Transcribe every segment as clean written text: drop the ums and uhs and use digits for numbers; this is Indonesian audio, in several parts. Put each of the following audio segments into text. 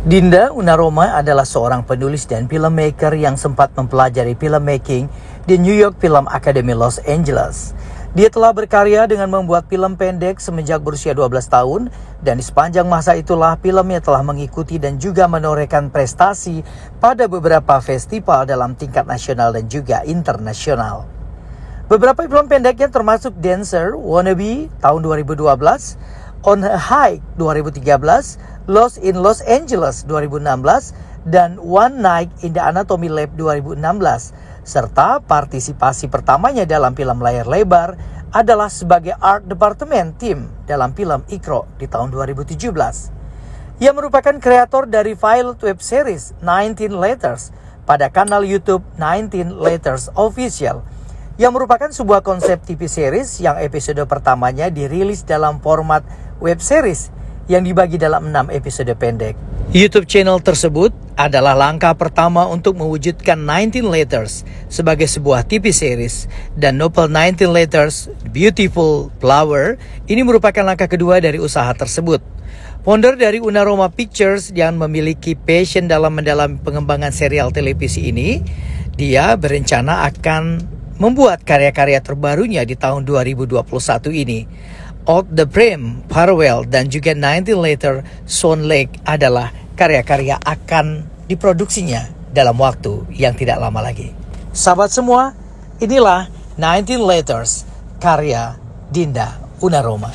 Dinda Unaroma adalah seorang penulis dan filmmaker yang sempat mempelajari filmmaking di New York Film Academy Los Angeles. Dia telah berkarya dengan membuat film pendek semenjak berusia 12 tahun dan di sepanjang masa itulah filmnya telah mengikuti dan juga menorehkan prestasi pada beberapa festival dalam tingkat nasional dan juga internasional. Beberapa film pendeknya termasuk Dancer, Wannabe tahun 2012, On a Hike 2013, Lost in Los Angeles 2016, dan One Night in the Anatomy Lab 2016, serta partisipasi pertamanya dalam film layar lebar adalah sebagai Art Department Team dalam film Ikro di tahun 2017. Ia merupakan kreator dari pilot web series 19 Letters pada kanal YouTube 19 Letters Official, yang merupakan sebuah konsep TV series yang episode pertamanya dirilis dalam format web series yang dibagi dalam 6 episode pendek. YouTube channel tersebut adalah langkah pertama untuk mewujudkan 19 Letters sebagai sebuah TV series, dan novel 19 Letters, Beautiful Flower ini merupakan langkah kedua dari usaha tersebut. Founder dari Unaroma Pictures yang memiliki passion dalam mendalami pengembangan serial televisi ini, dia berencana akan membuat karya-karya terbarunya di tahun 2021 ini. Out the Frame, Farewell, dan juga 19 Letter, Swan Lake adalah karya-karya akan diproduksinya dalam waktu yang tidak lama lagi. Sahabat semua, inilah 19 Letters, karya Dinda Unaroma.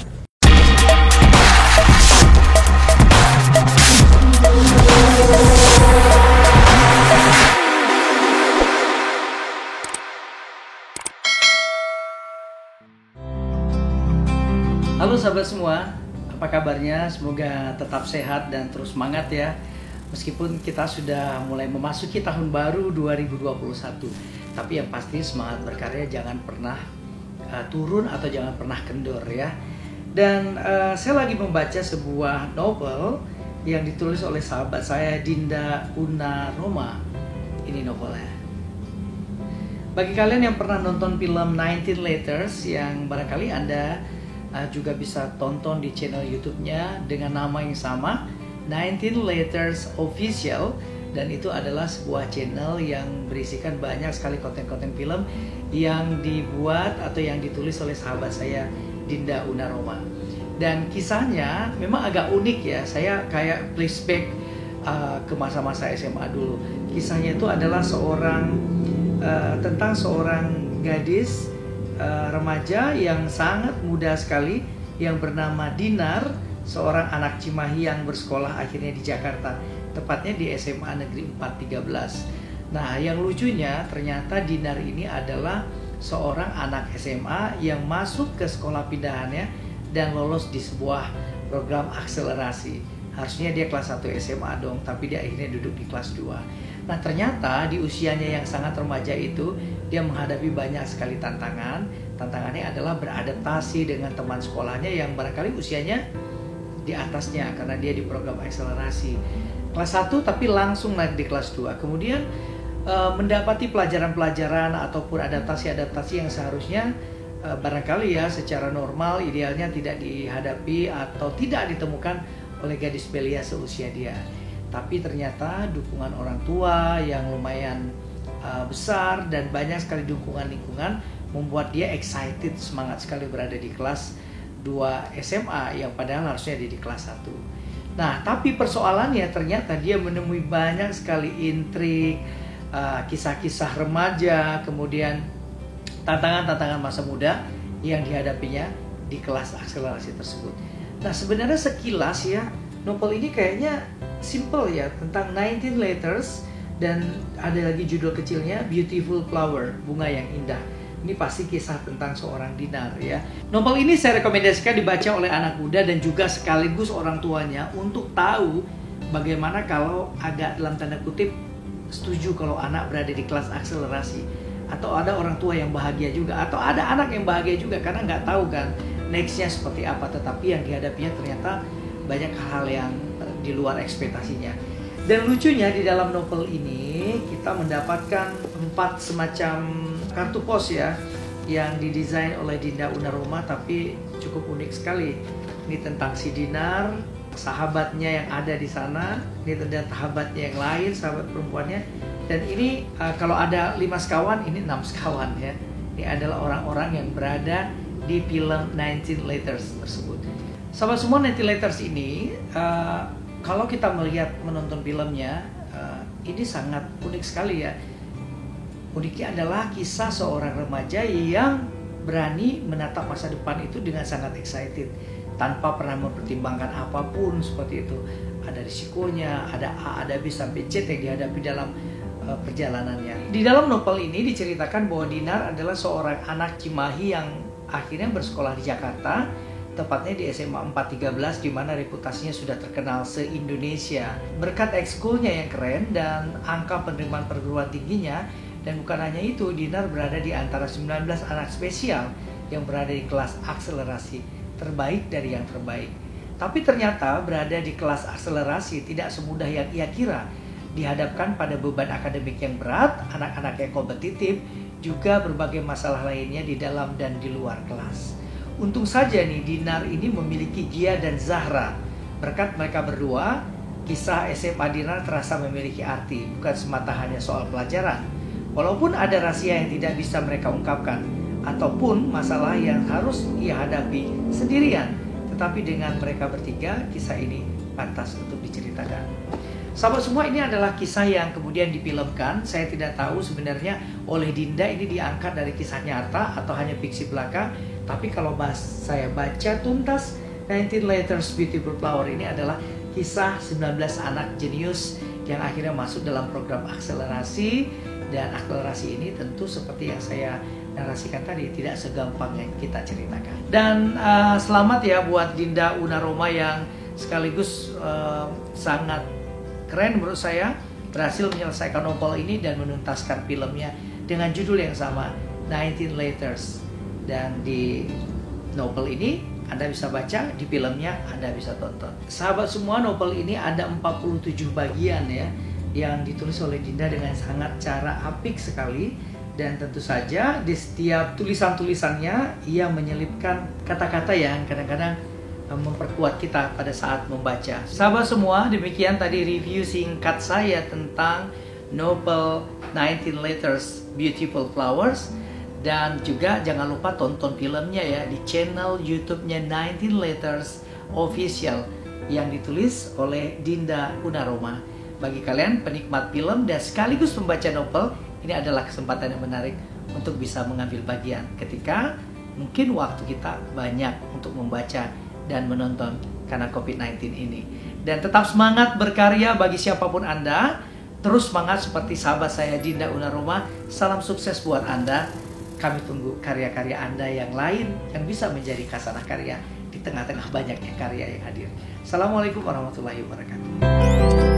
Halo sahabat semua, apa kabarnya? Semoga tetap sehat dan terus semangat ya. Meskipun kita sudah mulai memasuki tahun baru 2021, tapi yang pasti semangat berkarya jangan pernah turun atau jangan pernah kendor ya. Dan saya lagi membaca sebuah novel yang ditulis oleh sahabat saya, Dinda Unaroma. Ini novelnya. Bagi kalian yang pernah nonton film 19 Letters, yang barangkali Anda juga bisa tonton di channel YouTube-nya dengan nama yang sama, 19 Letters Official, dan itu adalah sebuah channel yang berisikan banyak sekali konten-konten film yang dibuat atau yang ditulis oleh sahabat saya, Dinda Unaroma. Dan kisahnya memang agak unik ya, saya kayak flashback ke masa-masa SMA dulu. Kisahnya itu adalah tentang seorang gadis remaja yang sangat muda sekali yang bernama Dinar, seorang anak Cimahi yang bersekolah akhirnya di Jakarta, tepatnya di SMA Negeri 413. Nah, yang lucunya ternyata Dinar ini adalah seorang anak SMA yang masuk ke sekolah pindahannya dan lolos di sebuah program akselerasi. Harusnya dia kelas 1 SMA dong, tapi dia akhirnya duduk di kelas 2. Nah, ternyata di usianya yang sangat remaja itu dia menghadapi banyak sekali tantangan. Tantangannya adalah beradaptasi dengan teman sekolahnya yang barangkali usianya di atasnya karena dia di program akselerasi. Kelas 1 tapi langsung naik di kelas 2. Kemudian mendapati pelajaran-pelajaran ataupun adaptasi-adaptasi yang seharusnya barangkali ya secara normal idealnya tidak dihadapi atau tidak ditemukan oleh gadis belia seusia dia. Tapi ternyata dukungan orang tua yang lumayan besar dan banyak sekali dukungan lingkungan membuat dia excited, semangat sekali berada di kelas 2 SMA yang padahal harusnya dia di kelas 1. Nah, tapi persoalannya ternyata dia menemui banyak sekali intrik, kisah-kisah remaja, kemudian tantangan-tantangan masa muda yang dihadapinya di kelas akselerasi tersebut. Nah, sebenarnya sekilas ya, novel ini kayaknya simple ya, tentang 19 Letters, dan ada lagi judul kecilnya Beautiful Flower, bunga yang indah. Ini pasti kisah tentang seorang Dinar ya. Novel ini saya rekomendasikan dibaca oleh anak muda dan juga sekaligus orang tuanya untuk tahu bagaimana kalau agak dalam tanda kutip setuju kalau anak berada di kelas akselerasi, atau ada orang tua yang bahagia juga, atau ada anak yang bahagia juga karena nggak tahu kan nextnya seperti apa, tetapi yang dihadapinya ternyata banyak hal yang di luar ekspektasinya. Dan lucunya di dalam novel ini kita mendapatkan 4 semacam kartu pos ya, yang didesain oleh Dinda Unaroma, tapi cukup unik sekali. Ini tentang si Dinar, sahabatnya yang ada di sana, ini dan sahabatnya yang lain, sahabat perempuannya. Dan ini kalau ada 5 sekawan, ini 6 sekawan ya. Ini adalah orang-orang yang berada di film 19 Letters tersebut. Sahabat semua, 19 Letters ini kalau kita menonton filmnya, ini sangat unik sekali ya. Uniknya adalah kisah seorang remaja yang berani menatap masa depan itu dengan sangat excited, tanpa pernah mempertimbangkan apapun seperti itu. Ada risikonya, ada A, ada B sampai Z yang dihadapi dalam perjalanannya. Di dalam novel ini diceritakan bahwa Dinar adalah seorang anak Cimahi yang akhirnya bersekolah di Jakarta, tepatnya di SMA 413, di mana reputasinya sudah terkenal se-Indonesia. Berkat ekskulnya yang keren dan angka penerimaan perguruan tingginya, dan bukan hanya itu, Dinar berada di antara 19 anak spesial yang berada di kelas akselerasi terbaik dari yang terbaik. Tapi ternyata berada di kelas akselerasi tidak semudah yang ia kira. Dihadapkan pada beban akademik yang berat, anak-anak yang kompetitif, juga berbagai masalah lainnya di dalam dan di luar kelas. Untung saja nih, Dinar ini memiliki Gia dan Zahra. Berkat mereka berdua, kisah SMA Dinar terasa memiliki arti, bukan semata hanya soal pelajaran. Walaupun ada rahasia yang tidak bisa mereka ungkapkan, ataupun masalah yang harus ia hadapi sendirian, tetapi dengan mereka bertiga, kisah ini pantas untuk diceritakan. Sahabat semua, ini adalah kisah yang kemudian difilmkan. Saya tidak tahu sebenarnya oleh Dinda ini diangkat dari kisah nyata atau hanya fiksi belaka. Tapi kalau saya baca tuntas, 19 Letters Beautiful Flower ini adalah kisah 19 anak jenius yang akhirnya masuk dalam program akselerasi. Dan akselerasi ini tentu seperti yang saya narasikan tadi, tidak segampang yang kita ceritakan. Dan selamat ya buat Dinda Unaroma yang sekaligus sangat keren menurut saya, berhasil menyelesaikan novel ini dan menuntaskan filmnya dengan judul yang sama, 19 Letters. Dan di novel ini Anda bisa baca, di filmnya Anda bisa tonton. Sahabat semua, novel ini ada 47 bagian ya, yang ditulis oleh Dinda dengan sangat cara apik sekali. Dan tentu saja di setiap tulisan-tulisannya ia menyelipkan kata-kata yang kadang-kadang memperkuat kita pada saat membaca. Sahabat semua, demikian tadi review singkat saya tentang novel 19 Letters Beautiful Flowers. Dan juga jangan lupa tonton filmnya ya di channel YouTube-nya 19 Letters Official yang ditulis oleh Dinda Unaroma. Bagi kalian penikmat film dan sekaligus pembaca novel, ini adalah kesempatan yang menarik untuk bisa mengambil bagian ketika mungkin waktu kita banyak untuk membaca dan menonton karena COVID-19 ini. Dan tetap semangat berkarya bagi siapapun Anda. Terus semangat seperti sahabat saya Dinda Unaroma. Salam sukses buat Anda. Kami tunggu karya-karya Anda yang lain yang bisa menjadi khasanah karya di tengah-tengah banyaknya karya yang hadir. Assalamualaikum warahmatullahi wabarakatuh.